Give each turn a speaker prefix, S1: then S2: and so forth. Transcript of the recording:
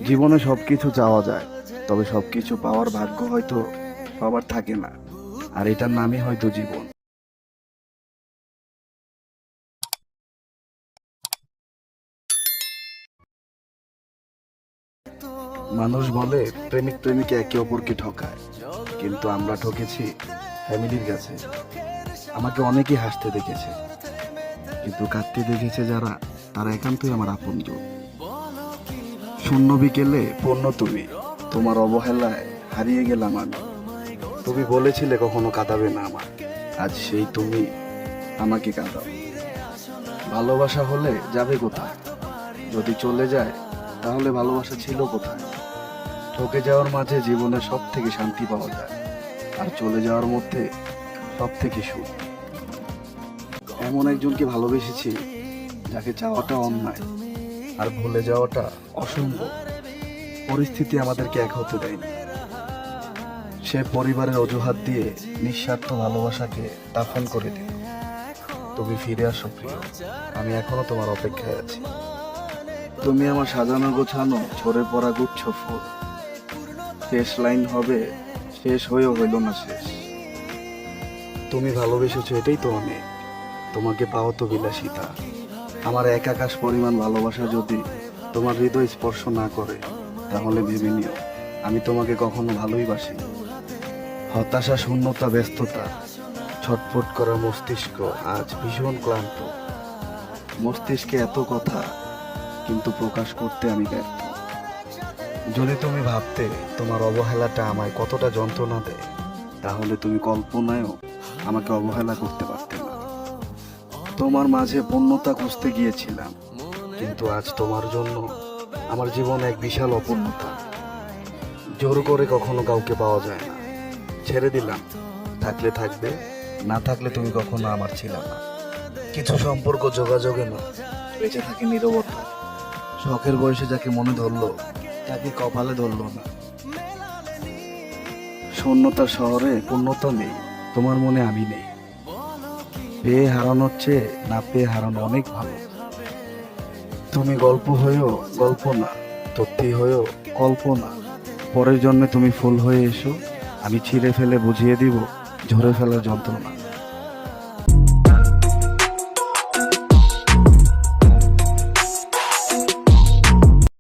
S1: জীবনে সবকিছু চাওয়া যায়, তবে সবকিছু পাওয়ার ভাগ্য হয়তো সবার থাকে না। আর এটার নামই হয়তো জীবন। মানুষ বলে প্রেমিক প্রেমিকা একে অপরকে ঠকায়, কিন্তু আমরা ঠকেছি ফ্যামিলির কাছে। আমাকে অনেকেই হাসতে দেখেছে, কিন্তু কাঁদতে দেখেছে যারা, তারা একান্তই আমার আপনজন। শূন্য বিকেলে পূর্ণ তুমি, তোমার অবহেলায় হারিয়ে গেলাম আমি। তুমি বলেছিলে কখনো কাঁদাবে না আমার, আজ সেই তুমি আমাকে কাঁদাও। ভালোবাসা হলে যাবে কোথায়? যদি চলে যায় তাহলে ভালোবাসা ছিল কোথায়? ঠকে যাওয়ার মাঝে জীবনে সব থেকে শান্তি পাওয়া যায়, আর চলে যাওয়ার মধ্যে সব থেকে সুখ। এমন একজনকে ভালোবেসেছি যাকে চাওয়াটা অন্যায় আর ভুলে যাওয়াটা অসম্ভব। পরিস্থিতি আমাদেরকে এক হতে দেয়নি। সে পরিবারের অজুহাত দিয়ে নিঃস্বার্থ ভালোবাসাকে দাফন করে দিল। তুমি ফিরে আসো প্রিয়, আমি এখনো তোমার অপেক্ষায় আছি। তুমি আমার সাজানো গোছানো ঝরে পড়া গুচ্ছ ফুল। শেষ লাইন হবে শেষ হয়েও হইল না শেষ। তুমি ভালোবেসেছো এটাই তো অনেক, তোমাকে পাও তো বিলাসিতা। আমার এক আকাশ পরিমাণ ভালোবাসা যদি তোমার হৃদয় স্পর্শ না করে, তাহলে ভেবে নিও আমি তোমাকে কখনো ভালোই বাসি। হতাশা, শূন্যতা, ব্যস্ততা, ছটফট করা মস্তিষ্ক আজ ভীষণ ক্লান্ত। মস্তিষ্কে এত কথা, কিন্তু প্রকাশ করতে আমি ব্যর্থ। যদি তুমি ভাবতে তোমার অবহেলাটা আমায় কতটা যন্ত্রণা দেয়, তাহলে তুমি কল্পনায়ও আমাকে অবহেলা করতে পারতে না। তোমার মাঝে পূর্ণতা খুঁজতে গিয়েছিলাম, কিন্তু আজ তোমার জন্য আমার জীবনে এক বিশাল অপূর্ণতা। জোর করে কখনো কাউকে পাওয়া যায় না। ছেড়ে দিলাম, থাকলে থাকবে, না থাকলে তুমি কখনো আমার ছিল না। কিছু সম্পর্ক যোগাযোগে না, বেঁচে থাকে নীরবতা। শখের বয়সে যাকে মনে ধরলো, তাকে কপালে ধরলো না। শূন্যতার শহরে পূর্ণতা নেই, তোমার মনে আমি নেই। পেয়ে হারানোর চেয়ে না পেয়ে হারানো অনেক ভালো। তুমি গল্প হয়েও গল্প না, সত্যি হয়েও কল্পনা। পরের জন্মে তুমি ফুল হয়ে এসো, আমি ছিঁড়ে ফেলে বুঝিয়ে দিব ঝরে ফেলার যন্ত্রণা।